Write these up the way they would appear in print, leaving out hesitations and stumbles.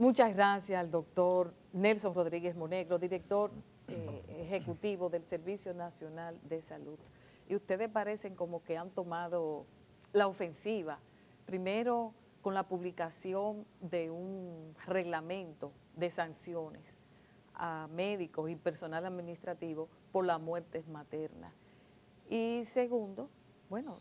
Muchas gracias al doctor Nelson Rodríguez Monegro, director ejecutivo del Servicio Nacional de Salud. Y ustedes parecen como que han tomado la ofensiva, primero con la publicación de un reglamento de sanciones a médicos y personal administrativo por las muertes maternas. Y segundo, bueno,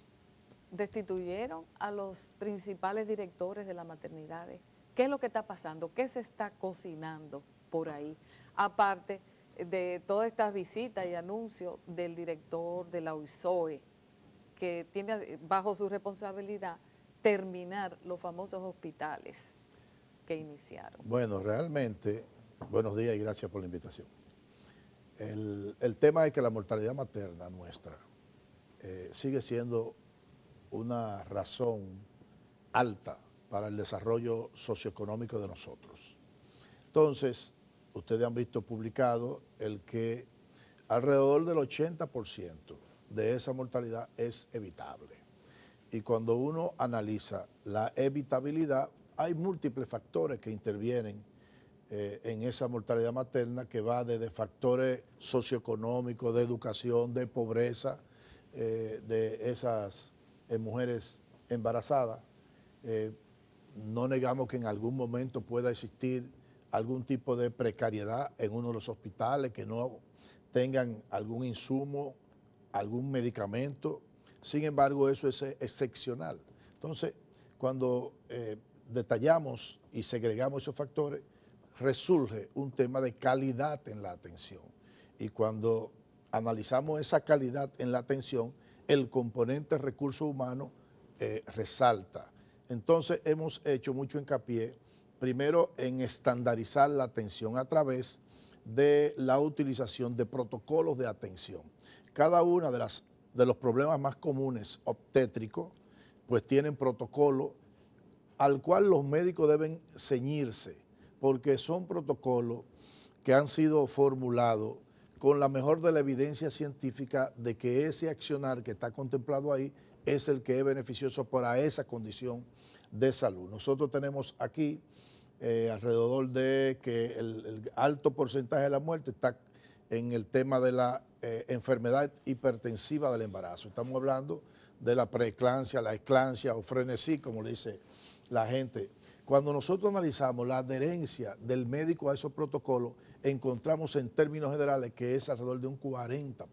destituyeron a los principales directores de las maternidades. ¿Qué es lo que está pasando? ¿Qué se está cocinando por ahí? Aparte de todas estas visitas y anuncios del director de la UISOE, que tiene bajo su responsabilidad terminar los famosos hospitales que iniciaron. Bueno, realmente, buenos días y gracias por la invitación. El tema es que la mortalidad materna nuestra sigue siendo una razón alta para el desarrollo socioeconómico de nosotros. Entonces, ustedes han visto publicado el que alrededor del 80% de esa mortalidad es evitable. Y cuando uno analiza la evitabilidad, hay múltiples factores que intervienen en esa mortalidad materna, que va desde factores socioeconómicos, de educación, de pobreza, de esas mujeres embarazadas. No negamos que en algún momento pueda existir algún tipo de precariedad en uno de los hospitales, que no tengan algún insumo, algún medicamento. Sin embargo, eso es excepcional. Entonces, cuando detallamos y segregamos esos factores, resurge un tema de calidad en la atención. Y cuando analizamos esa calidad en la atención, el componente recursos humanos resalta. Entonces hemos hecho mucho hincapié, primero, en estandarizar la atención a través de la utilización de protocolos de atención. Cada una de los problemas más comunes obstétricos, pues tienen protocolos al cual los médicos deben ceñirse, porque son protocolos que han sido formulados con la mejor de la evidencia científica de que ese accionar que está contemplado ahí es el que es beneficioso para esa condición de salud. Nosotros tenemos aquí alrededor de que el alto porcentaje de la muerte está en el tema de la enfermedad hipertensiva del embarazo. Estamos hablando de la preeclampsia, la eclampsia o frenesí, como le dice la gente. Cuando nosotros analizamos la adherencia del médico a esos protocolos, encontramos en términos generales que es alrededor de un 40%.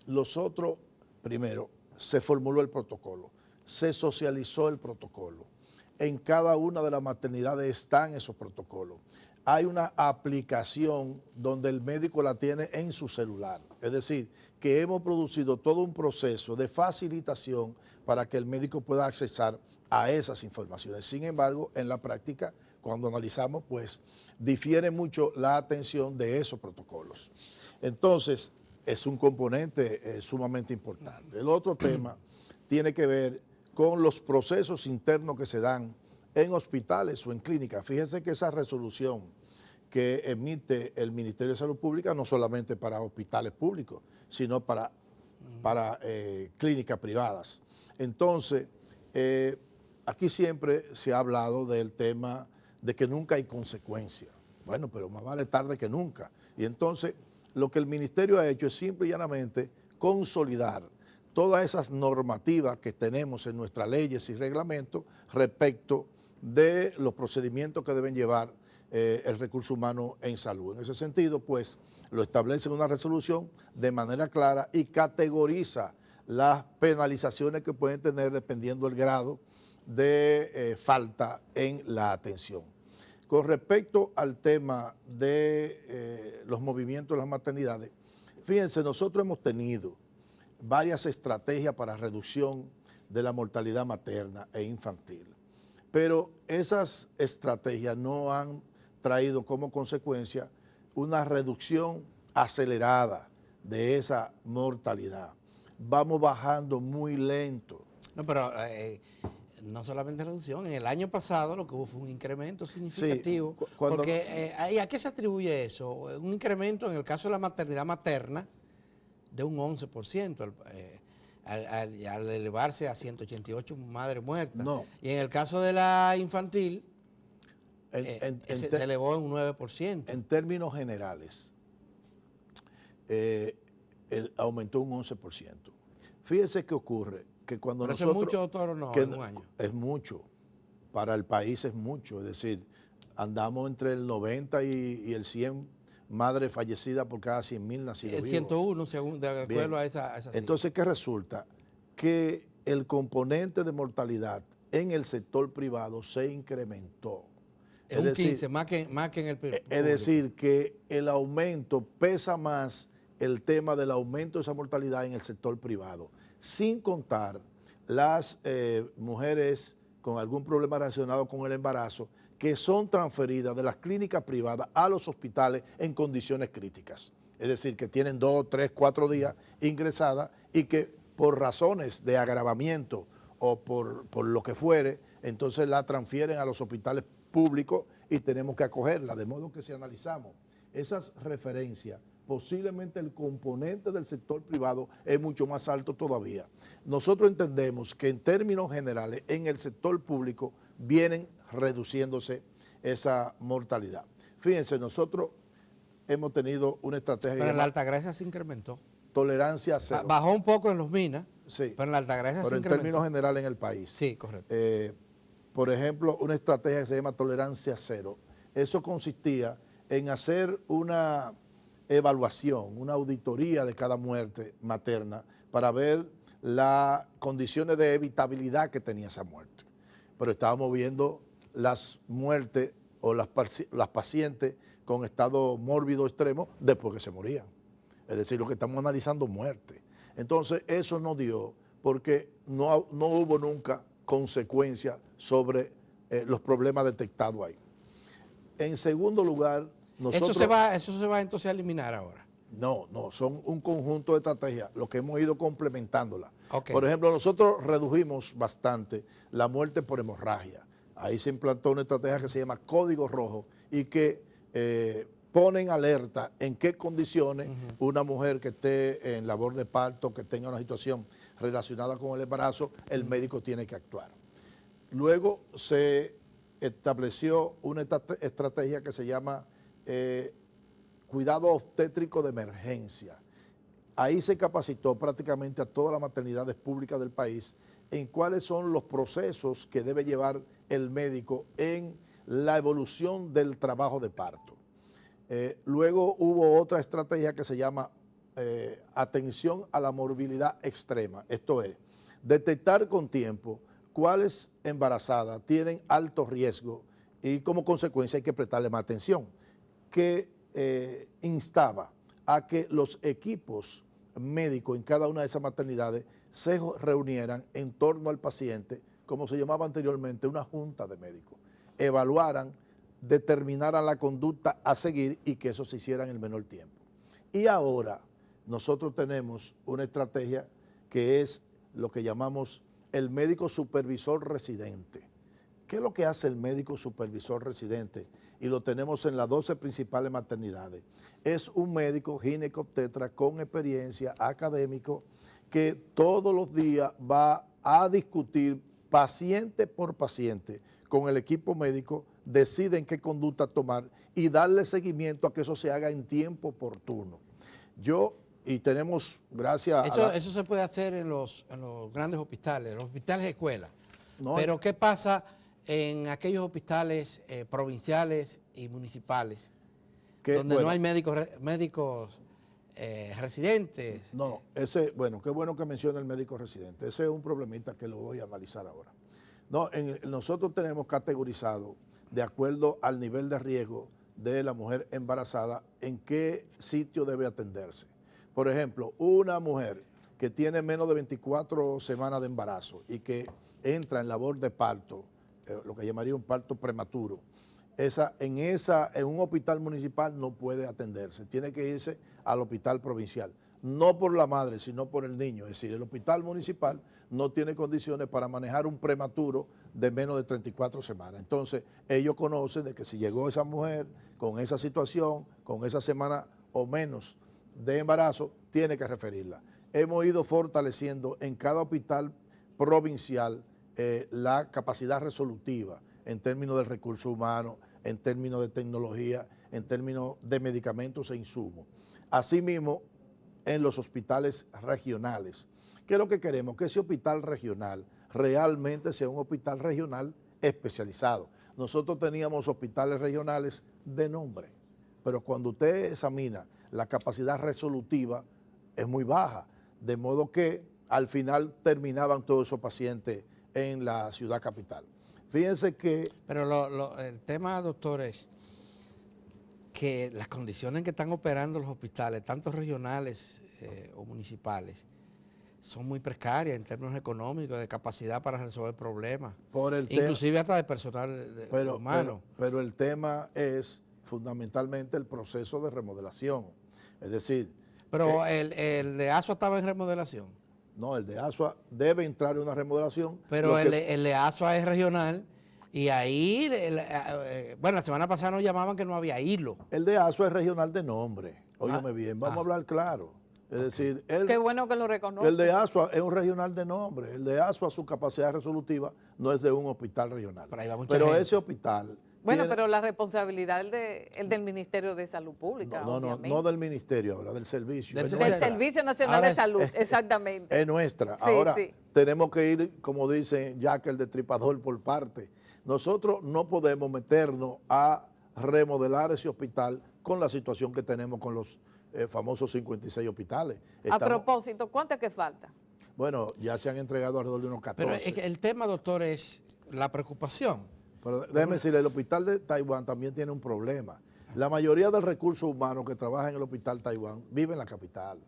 Los otros, primero, se formuló el protocolo, se socializó el protocolo. En cada una de las maternidades están esos protocolos. Hay una aplicación donde el médico la tiene en su celular. Es decir, que hemos producido todo un proceso de facilitación para que el médico pueda accesar a esas informaciones. Sin embargo, en la práctica, cuando analizamos, pues difiere mucho la atención de esos protocolos. Entonces, es un componente sumamente importante. El otro tema tiene que ver con los procesos internos que se dan en hospitales o en clínicas. Fíjense que esa resolución que emite el Ministerio de Salud Pública no solamente para hospitales públicos, sino para clínicas privadas. Entonces, aquí siempre se ha hablado del tema de que nunca hay consecuencias. Bueno, pero más vale tarde que nunca. Y entonces, lo que el Ministerio ha hecho es simple y llanamente consolidar todas esas normativas que tenemos en nuestras leyes y reglamentos respecto de los procedimientos que deben llevar el recurso humano en salud. En ese sentido, pues, lo establece en una resolución de manera clara y categoriza las penalizaciones que pueden tener dependiendo del grado de falta en la atención. Con respecto al tema de los movimientos de las maternidades, fíjense, nosotros hemos tenido varias estrategias para reducción de la mortalidad materna e infantil, pero esas estrategias no han traído como consecuencia una reducción acelerada de esa mortalidad. Vamos bajando muy lento. No, pero no solamente reducción, en el año pasado lo que hubo fue un incremento significativo, sí, porque ¿a qué se atribuye eso? Un incremento en el caso de la maternidad materna de un 11%, al elevarse a 188 madres muertas. No. Y en el caso de la infantil, se elevó en un 9%. En términos generales, aumentó un 11%. Fíjese qué ocurre, que cuando ¿Pero nosotros... eso es mucho, doctor, o no, en un año? Es mucho, para el país es mucho, es decir, andamos entre el 90 y el 100 madres fallecidas por cada 100.000 nacidos El vivos. 101, según, de acuerdo a esa cifra. Entonces, ¿qué resulta? Que el componente de mortalidad en el sector privado se incrementó. Es un 15, más que en el público. Es decir, que el aumento pesa más el tema del aumento de esa mortalidad en el sector privado, sin contar las mujeres con algún problema relacionado con el embarazo que son transferidas de las clínicas privadas a los hospitales en condiciones críticas. Es decir, que tienen 2, 3, 4 días ingresadas y que por razones de agravamiento o por lo que fuere, entonces la transfieren a los hospitales públicos y tenemos que acogerla. De modo que si analizamos esas referencias, posiblemente el componente del sector privado es mucho más alto todavía. Nosotros entendemos que en términos generales en el sector público vienen reduciéndose esa mortalidad. Fíjense, nosotros hemos tenido una estrategia... Pero en la Altagracia se incrementó. Tolerancia cero. Bajó un poco en los minas, sí, pero en la Altagracia se incrementó. Pero en términos generales en el país. Sí, correcto. Por ejemplo, una estrategia que se llama tolerancia cero. Eso consistía en hacer una evaluación, una auditoría de cada muerte materna para ver las condiciones de evitabilidad que tenía esa muerte. Pero estábamos viendo las muertes o las pacientes con estado mórbido extremo después que se morían. Es decir, lo que estamos analizando muerte. Entonces, eso no dio porque no hubo nunca consecuencias sobre los problemas detectados ahí. En segundo lugar, nosotros... ¿Eso se va entonces a eliminar ahora? No, son un conjunto de estrategias, lo que hemos ido complementándola. Okay. Por ejemplo, nosotros redujimos bastante la muerte por hemorragia. Ahí se implantó una estrategia que se llama Código Rojo y que pone en alerta en qué condiciones una mujer que esté en labor de parto, que tenga una situación relacionada con el embarazo, el médico tiene que actuar. Luego se estableció una estrategia que se llama cuidado obstétrico de emergencia. Ahí se capacitó prácticamente a todas las maternidades públicas del país en cuáles son los procesos que debe llevar el médico en la evolución del trabajo de parto. Luego hubo otra estrategia que se llama atención a la morbilidad extrema. Esto es, detectar con tiempo cuáles embarazadas tienen alto riesgo y como consecuencia hay que prestarle más atención, que instaba a que los equipos médicos en cada una de esas maternidades se reunieran en torno al paciente, como se llamaba anteriormente, una junta de médicos, evaluaran, determinaran la conducta a seguir y que eso se hiciera en el menor tiempo. Y ahora nosotros tenemos una estrategia que es lo que llamamos el médico supervisor residente. ¿Qué es lo que hace el médico supervisor residente? Y lo tenemos en las 12 principales maternidades. Es un médico ginecobstetra con experiencia académico que todos los días va a discutir paciente por paciente con el equipo médico, deciden qué conducta tomar y darle seguimiento a que eso se haga en tiempo oportuno. Y tenemos, gracias Eso se puede hacer en los grandes hospitales, los hospitales de escuela. No, pero ¿qué pasa en aquellos hospitales provinciales y municipales donde no hay médicos residentes? No, qué bueno que menciona el médico residente. Ese es un problemita que lo voy a analizar ahora. No, nosotros tenemos categorizado, de acuerdo al nivel de riesgo de la mujer embarazada, en qué sitio debe atenderse. Por ejemplo, una mujer que tiene menos de 24 semanas de embarazo y que entra en labor de parto, lo que llamaría un parto prematuro, en un hospital municipal no puede atenderse, tiene que irse al hospital provincial, no por la madre, sino por el niño. Es decir, el hospital municipal no tiene condiciones para manejar un prematuro de menos de 34 semanas. Entonces, ellos conocen de que si llegó esa mujer con esa situación, con esa semana o menos de embarazo, tiene que referirla. Hemos ido fortaleciendo en cada hospital provincial la capacidad resolutiva en términos del recurso humano, en términos de tecnología, en términos de medicamentos e insumos. Asimismo, en los hospitales regionales. ¿Qué es lo que queremos? Que ese hospital regional realmente sea un hospital regional especializado. Nosotros teníamos hospitales regionales de nombre, pero cuando usted examina la capacidad resolutiva es muy baja, de modo que al final terminaban todos esos pacientes en la ciudad capital. Fíjense que... Pero el tema, doctor, es que las condiciones en que están operando los hospitales, tanto regionales o municipales, son muy precarias en términos económicos, de capacidad para resolver problemas, inclusive hasta de personal humano. Pero el tema es fundamentalmente el proceso de remodelación, es decir... Pero el de ASUA estaba en remodelación. No, el de ASUA debe entrar en una remodelación. Pero el de ASUA es regional y ahí, bueno, la semana pasada nos llamaban que no había hilo. El de ASUA es regional de nombre, óyeme bien, vamos a hablar claro. Es decir, qué bueno que lo reconozco. El de ASUA es un regional de nombre. El de ASUA, su capacidad resolutiva no es de un hospital regional. Pero ese hospital... Bueno, pero la responsabilidad es del Ministerio de Salud Pública, no del Ministerio ahora, del servicio. Del Servicio Nacional de Salud, exactamente. Es nuestra. Sí, ahora sí. Tenemos que ir, como dice Jack el Destripador, por parte. Nosotros no podemos meternos a remodelar ese hospital con la situación que tenemos con los famosos 56 hospitales. A propósito, ¿cuánto es que falta? Bueno, ya se han entregado alrededor de unos 14. Pero el tema, doctor, es la preocupación. Pero déjeme decirle, el hospital de Taiwán también tiene un problema. La mayoría del recurso humano que trabaja en el hospital Taiwán vive en la capital.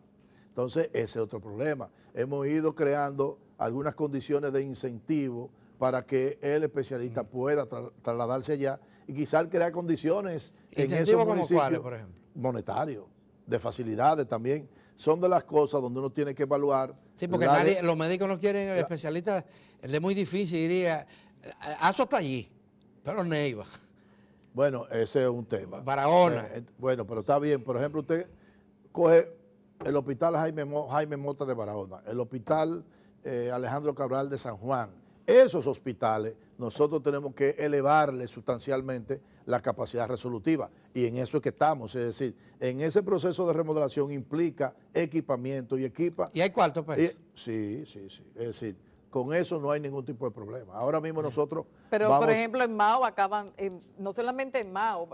Entonces, ese es otro problema. Hemos ido creando algunas condiciones de incentivo para que el especialista pueda trasladarse allá y quizás crear condiciones en esos municipios. ¿Como cuáles, por ejemplo? Monetarios, de facilidades también. Son de las cosas donde uno tiene que evaluar. Sí, porque los médicos no quieren, el especialista, es muy difícil, diría, ASUA está allí, pero Neiva. Bueno, ese es un tema. Barahona. Bueno, pero está bien. Por ejemplo, usted coge el hospital Jaime Mota de Barahona, el hospital Alejandro Cabral de San Juan. Esos hospitales nosotros tenemos que elevarle sustancialmente la capacidad resolutiva y en eso es que estamos, es decir, en ese proceso de remodelación implica equipamiento y equipa. ¿Y hay cuarto para eso? Sí, es decir, con eso no hay ningún tipo de problema. Ahora mismo nosotros Pero, por ejemplo, en Mao acaban, no solamente en Mao,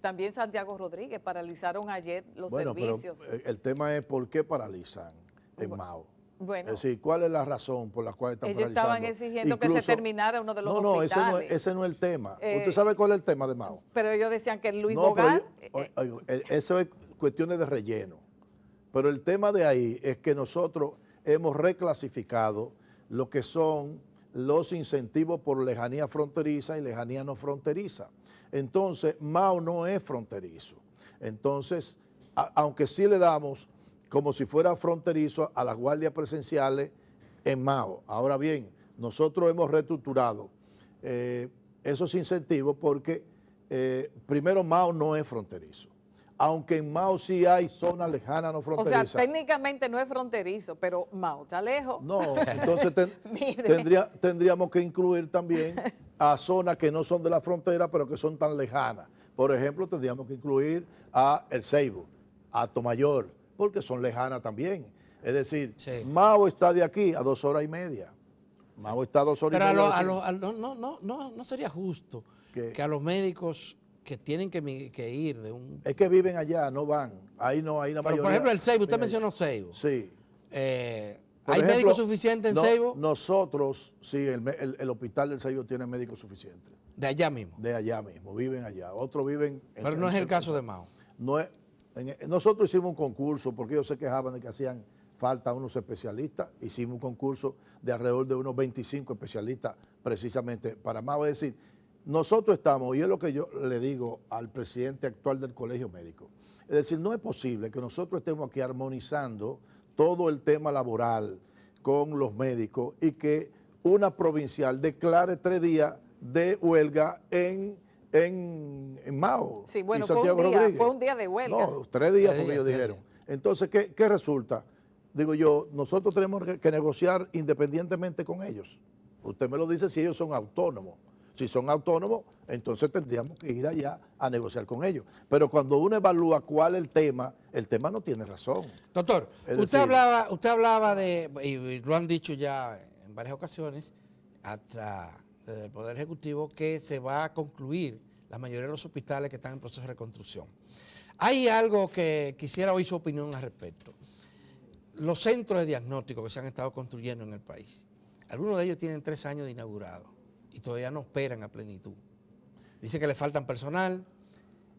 también Santiago Rodríguez paralizaron ayer los servicios. Pero el tema es por qué paralizan en Mao. Bueno, es decir, ¿cuál es la razón por la cual están paralizando? Ellos estaban exigiendo que se terminara uno de los hospitales. Ese no es el tema. ¿Usted sabe cuál es el tema de Mao? Pero ellos decían que Luis Bogar... Eso es cuestiones de relleno. Pero el tema de ahí es que nosotros hemos reclasificado lo que son los incentivos por lejanía fronteriza y lejanía no fronteriza. Entonces, Mao no es fronterizo. Entonces, aunque sí le damos como si fuera fronterizo a las guardias presenciales en Mao. Ahora bien, nosotros hemos reestructurado esos incentivos porque primero Mao no es fronterizo. Aunque en Mao sí hay zonas lejanas no fronterizas. O sea, técnicamente no es fronterizo, pero Mao está lejos. No, entonces tendríamos que incluir también a zonas que no son de la frontera, pero que son tan lejanas. Por ejemplo, tendríamos que incluir a El Ceibo, a Tomayor, porque son lejanas también. Es decir, sí. Mao está de aquí a 2 horas y media. Mao está a 2 horas y media. Pero no sería justo que a los médicos que tienen que ir de un... Es que viven allá, no van. Ahí no hay la mayoría. Por ejemplo, el Ceibo, usted mencionó Ceibo. Sí. ¿Hay médicos suficientes en Ceibo? Nosotros, sí, el hospital del Ceibo tiene médicos suficientes. ¿De allá mismo? De allá mismo, viven allá. Otros viven... Pero no es el caso de Mao. No es... Nosotros hicimos un concurso porque ellos se quejaban de que hacían falta unos especialistas. Hicimos un concurso de alrededor de unos 25 especialistas precisamente para Mao. Es decir, nosotros estamos, y es lo que yo le digo al presidente actual del Colegio Médico, es decir, no es posible que nosotros estemos aquí armonizando todo el tema laboral con los médicos y que una provincial declare 3 días de huelga en Mao. Sí, bueno, fue un día de huelga. No, 3 días porque ellos dijeron. Entonces, ¿qué resulta? Digo yo, nosotros tenemos que negociar independientemente con ellos. Usted me lo dice si ellos son autónomos. Si son autónomos, entonces tendríamos que ir allá a negociar con ellos. Pero cuando uno evalúa cuál es el tema no tiene razón. Doctor, Es usted decir, hablaba de, y lo han dicho ya en varias ocasiones, hasta desde el Poder Ejecutivo, que se va a concluir la mayoría de los hospitales que están en proceso de reconstrucción. Hay algo que quisiera oír su opinión al respecto. Los centros de diagnóstico que se han estado construyendo en el país, algunos de ellos tienen 3 años de inaugurado y todavía no operan a plenitud. Dice que le faltan personal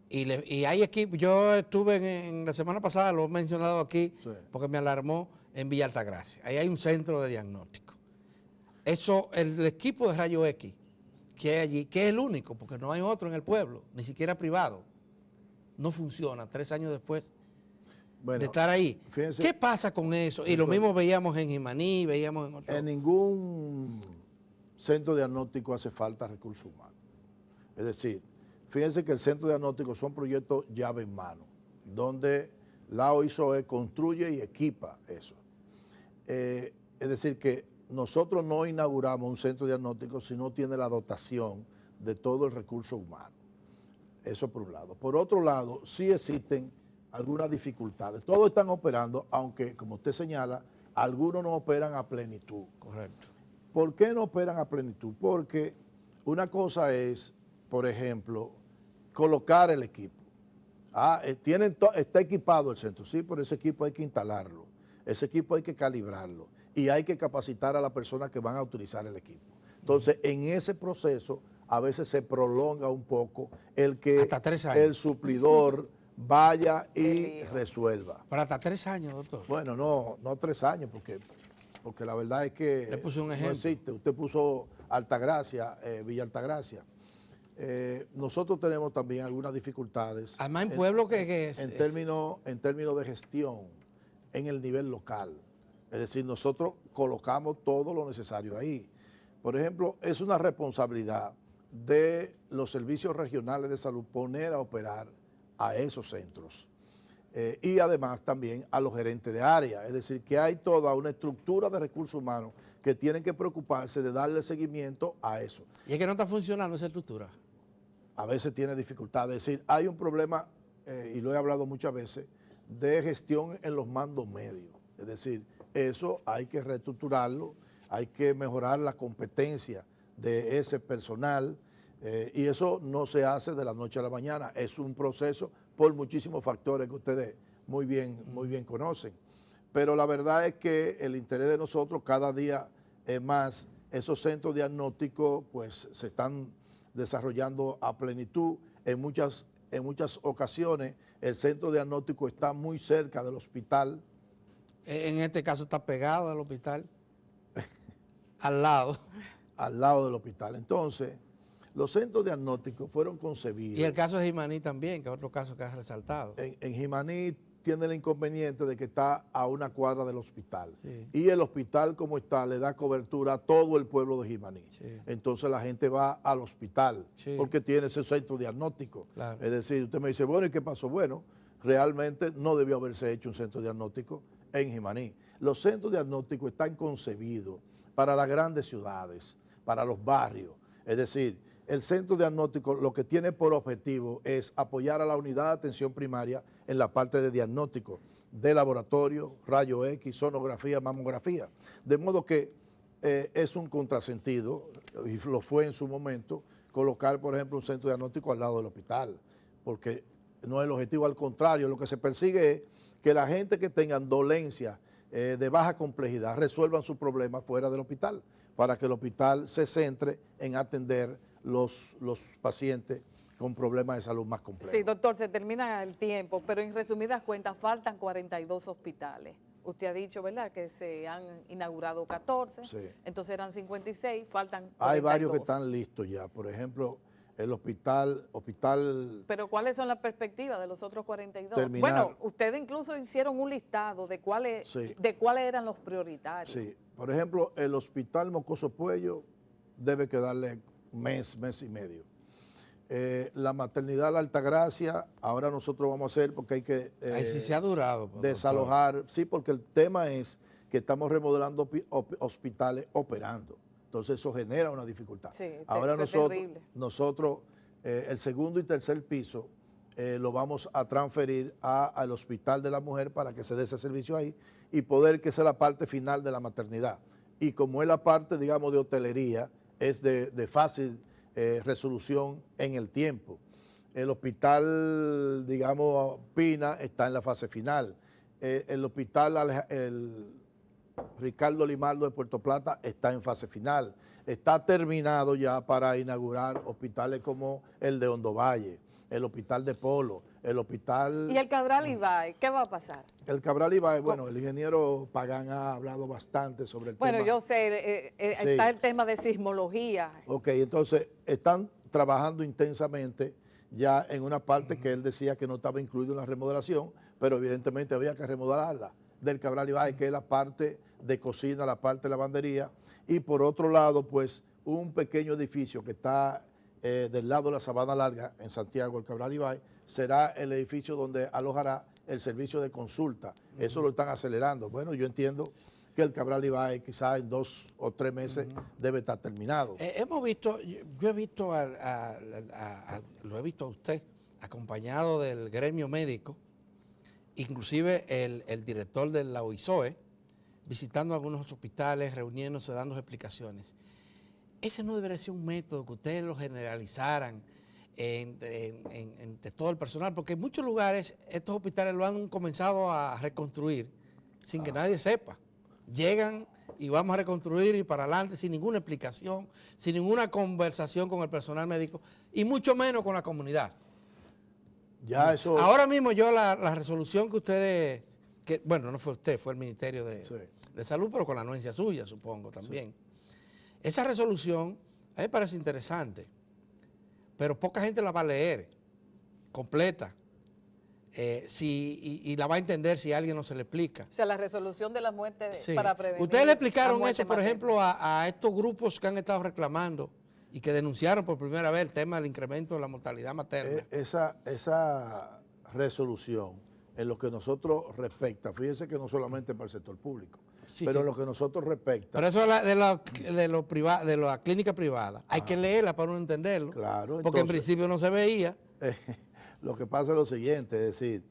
y hay equipos. Yo estuve en la semana pasada, lo he mencionado aquí, sí. porque me alarmó, en Villa Altagracia. Ahí hay un centro de diagnóstico. Eso, el equipo de rayo X que hay allí, que es el único, porque no hay otro en el pueblo, ni siquiera privado, no funciona 3 años después Bueno, de estar ahí. fíjense, ¿Qué pasa con eso? Y lo mismo veíamos en Jimaní, veíamos en otros. en ningún centro diagnóstico hace falta recursos humanos. Es decir, fíjense que el centro diagnóstico son proyectos llave en mano, donde la OISOE construye y equipa eso. Es decir, que nosotros no inauguramos un centro diagnóstico si no tiene la dotación de todo el recurso humano. Eso por un lado. Por otro lado, sí existen algunas dificultades. Todos están operando, aunque, como usted señala, algunos no operan a plenitud. Correcto. ¿Por qué no operan a plenitud? Porque una cosa es, por ejemplo, colocar el equipo. Está equipado el centro, sí, pero ese equipo hay que instalarlo, ese equipo hay que calibrarlo y hay que capacitar a las personas que van a utilizar el equipo. Entonces, en ese proceso, a veces se prolonga un poco el que hasta 3 años. el suplidor vaya y resuelva. Para hasta 3 años, doctor. Bueno, no 3 años, porque la verdad es que Le puse un no ejemplo. existe. Usted puso Altagracia, Villa Altagracia. Nosotros tenemos también algunas dificultades. Además en pueblos en términos de gestión en el nivel local. Es decir, nosotros colocamos todo lo necesario ahí. Por ejemplo, es una responsabilidad de los servicios regionales de salud poner a operar a esos centros. Y además también a los gerentes de área. Es decir, que hay toda una estructura de recursos humanos que tienen que preocuparse de darle seguimiento a eso. Y es que no está funcionando esa estructura. A veces tiene dificultades. Es decir, hay un problema, y lo he hablado muchas veces, de gestión en los mandos medios. Es decir, eso hay que reestructurarlo, hay que mejorar la competencia de ese personal, y eso no se hace de la noche a la mañana. Es un proceso por muchísimos factores que ustedes muy bien conocen. Pero la verdad es que el interés de nosotros cada día es más. Esos centros diagnósticos pues se están desarrollando a plenitud. En muchas ocasiones el centro diagnóstico está muy cerca del hospital. En este caso está pegado al hospital, al lado. Al lado del hospital. Entonces, los centros diagnósticos fueron concebidos. Y el caso de Jimaní también, que es otro caso que has resaltado. En Jimaní tiene el inconveniente de que está a una cuadra del hospital. Sí. Y el hospital como está le da cobertura a todo el pueblo de Jimaní. Sí. Entonces la gente va al hospital porque tiene ese centro diagnóstico. Claro. Es decir, usted me dice, bueno, ¿y qué pasó? Bueno, realmente no debió haberse hecho un centro diagnóstico en Jimaní. Los centros diagnósticos están concebidos para las grandes ciudades, para los barrios. Es decir, el centro diagnóstico lo que tiene por objetivo es apoyar a la unidad de atención primaria en la parte de diagnóstico, de laboratorio, rayo X, sonografía, mamografía. De modo que es un contrasentido, y lo fue en su momento, colocar, por ejemplo, un centro diagnóstico al lado del hospital, porque no es el objetivo, al contrario, lo que se persigue es que la gente que tengan dolencias de baja complejidad resuelvan sus problemas fuera del hospital, para que el hospital se centre en atender los pacientes con problemas de salud más complejos. Sí, doctor, se termina el tiempo, pero en resumidas cuentas faltan 42 hospitales. Usted ha dicho, ¿verdad?, que se han inaugurado 14, Sí. Entonces eran 56, faltan 42. Hay varios que están listos ya, por ejemplo, el hospital... Pero ¿cuáles son las perspectivas de los otros 42? Terminar. Bueno, ustedes incluso hicieron un listado de cuáles eran los prioritarios. Sí, por ejemplo, el hospital Mocoso Puello debe quedarle mes y medio. La maternidad La Altagracia, ahora nosotros vamos a hacer, porque hay que Ahí sí se ha durado. desalojar, sí, porque el tema es que estamos remodelando hospitales operando. Entonces eso genera una dificultad. Sí, Ahora eso es terrible. nosotros el segundo y tercer piso lo vamos a transferir al Hospital de la Mujer para que se dé ese servicio ahí y poder que sea la parte final de la maternidad. Y como es la parte, digamos, de hotelería, es de fácil resolución en el tiempo. El hospital, digamos, Pina está en la fase final. El hospital Ricardo Limardo de Puerto Plata está en fase final. Está terminado ya para inaugurar hospitales como el de Hondo Valle, el hospital de Polo, el hospital... ¿Y el Cabral Ibáez, qué va a pasar? El Cabral Ibáez, bueno, el ingeniero Pagán ha hablado bastante sobre el tema. Bueno, yo sé, Sí. está el tema de sismología. Ok, entonces están trabajando intensamente ya en una parte que él decía que no estaba incluido en la remodelación, pero evidentemente había que remodelarla, del Cabral Ibáez, que es la parte de cocina, la parte de lavandería, y por otro lado, pues, un pequeño edificio que está del lado de la Sabana Larga, en Santiago, el Cabral Ibáez, será el edificio donde alojará el servicio de consulta. Eso lo están acelerando. Bueno, yo entiendo que el Cabral Ibáez quizás en 2 o 3 meses debe estar terminado. Hemos visto, yo he visto lo he visto a usted acompañado del gremio médico, inclusive el director de la OISOE, visitando algunos hospitales, reuniéndose, dando explicaciones. Ese no debería ser un método que ustedes lo generalizaran entre todo el personal, porque en muchos lugares estos hospitales lo han comenzado a reconstruir sin que nadie sepa. Llegan y vamos a reconstruir y para adelante sin ninguna explicación, sin ninguna conversación con el personal médico y mucho menos con la comunidad. Ya eso... Ahora mismo yo la resolución que ustedes, bueno, no fue usted, fue el Ministerio de Salud, pero con la anuencia suya, supongo, también. Sí. Esa resolución a mí me parece interesante, pero poca gente la va a leer completa. Y la va a entender si alguien no se le explica. O sea, la resolución de la muerte sí. Para prevenir. ¿Ustedes le explicaron eso, por materna. ejemplo, a estos grupos que han estado reclamando y que denunciaron por primera vez el tema del incremento de la mortalidad materna? Esa resolución, en lo que nosotros respecta, fíjense que no solamente para el sector público, pero en lo que nosotros respecta... Pero eso de la clínica privada, hay que leerla para uno entenderlo. Claro. Porque en principio no se veía. Lo que pasa es lo siguiente, es decir,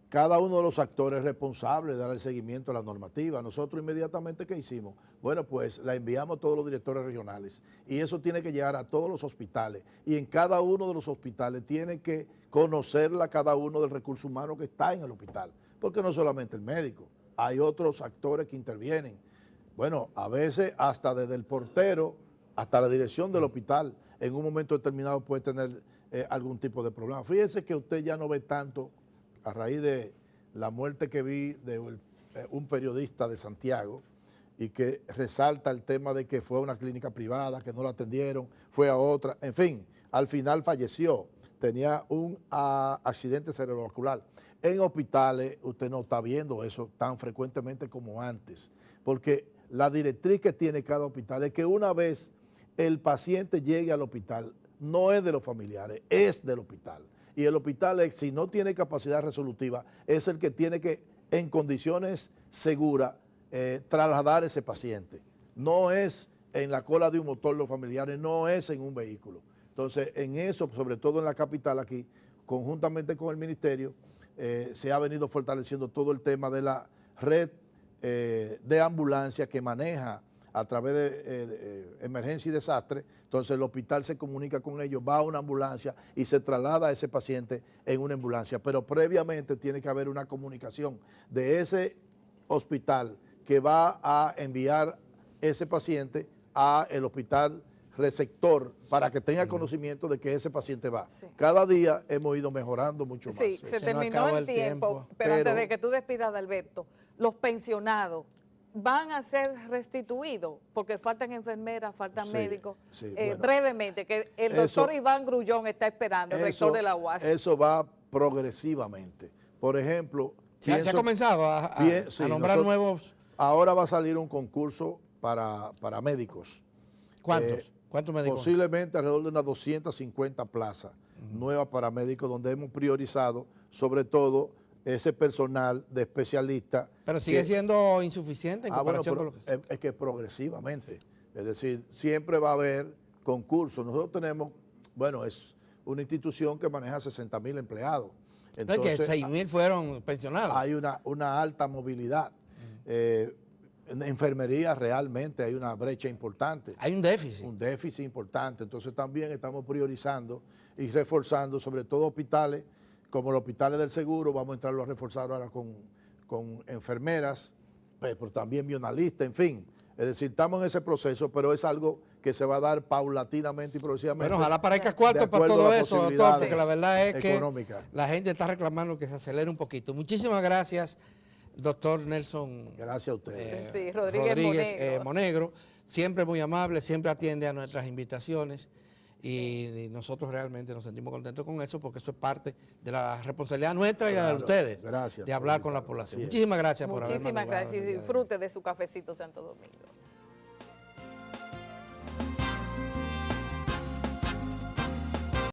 cada uno de los actores es responsable de dar el seguimiento a la normativa. Nosotros inmediatamente, ¿qué hicimos? Bueno, pues la enviamos a todos los directores regionales y eso tiene que llegar a todos los hospitales y en cada uno de los hospitales tiene que conocerla cada uno del recurso humano que está en el hospital, porque no solamente el médico, hay otros actores que intervienen. Bueno, a veces hasta desde el portero hasta la dirección del hospital en un momento determinado puede tener algún tipo de problema. Fíjese que usted ya no ve tanto, a raíz de la muerte que vi de un periodista de Santiago y que resalta el tema de que fue a una clínica privada, que no la atendieron, fue a otra, en fin, al final falleció, tenía un accidente cerebrovascular. En hospitales usted no está viendo eso tan frecuentemente como antes, porque la directriz que tiene cada hospital es que una vez el paciente llegue al hospital, no es de los familiares, es del hospital. Y el hospital, si no tiene capacidad resolutiva, es el que tiene que, en condiciones seguras, trasladar ese paciente. No es en la cola de un motor los familiares, no es en un vehículo. Entonces, en eso, sobre todo en la capital aquí, conjuntamente con el ministerio, se ha venido fortaleciendo todo el tema de la red de ambulancia que maneja a través de emergencia y desastre. Entonces el hospital se comunica con ellos, va a una ambulancia y se traslada a ese paciente en una ambulancia. Pero previamente tiene que haber una comunicación de ese hospital que va a enviar ese paciente a el hospital receptor para que tenga conocimiento de que ese paciente va. Sí. Cada día hemos ido mejorando mucho más. Sí, se terminó el tiempo, pero antes de que tú despidas, Alberto, los pensionados van a ser restituidos porque faltan enfermeras, faltan médicos. Sí, bueno, brevemente, que el doctor Iván Grullón está esperando, el rector de la UAS. Eso va progresivamente. Por ejemplo... ¿Se ha comenzado a nombrar nuevos? Ahora va a salir un concurso para médicos. ¿Cuántos? ¿Cuántos médicos? Posiblemente alrededor de unas 250 plazas nuevas para médicos, donde hemos priorizado sobre todo ese personal de especialistas. Pero sigue siendo insuficiente en comparación con lo que... Es que progresivamente. Es decir, siempre va a haber concursos. Nosotros tenemos, bueno, es una institución que maneja 60.000 empleados. No, es que 6.000 fueron pensionados. Hay una alta movilidad. En enfermería realmente hay una brecha importante. Hay un déficit. Un déficit importante. Entonces también estamos priorizando y reforzando, sobre todo hospitales, como los hospitales del seguro, vamos a entrarlo a reforzar ahora con enfermeras, pero también bionalistas, en fin. Es decir, estamos en ese proceso, pero es algo que se va a dar paulatinamente y progresivamente. Bueno, ojalá parezca cuarto para todo eso, doctor, porque la verdad es que económica. La gente está reclamando que se acelere un poquito. Muchísimas gracias, doctor Nelson. Gracias a ustedes. Sí, Rodríguez Monegro. Siempre muy amable, siempre atiende a nuestras invitaciones y nosotros realmente nos sentimos contentos con eso porque eso es parte de la responsabilidad nuestra y de ustedes, gracias de hablar con la población. Muchísimas gracias por habernos Muchísimas gracias y disfrute de su cafecito Santo Domingo.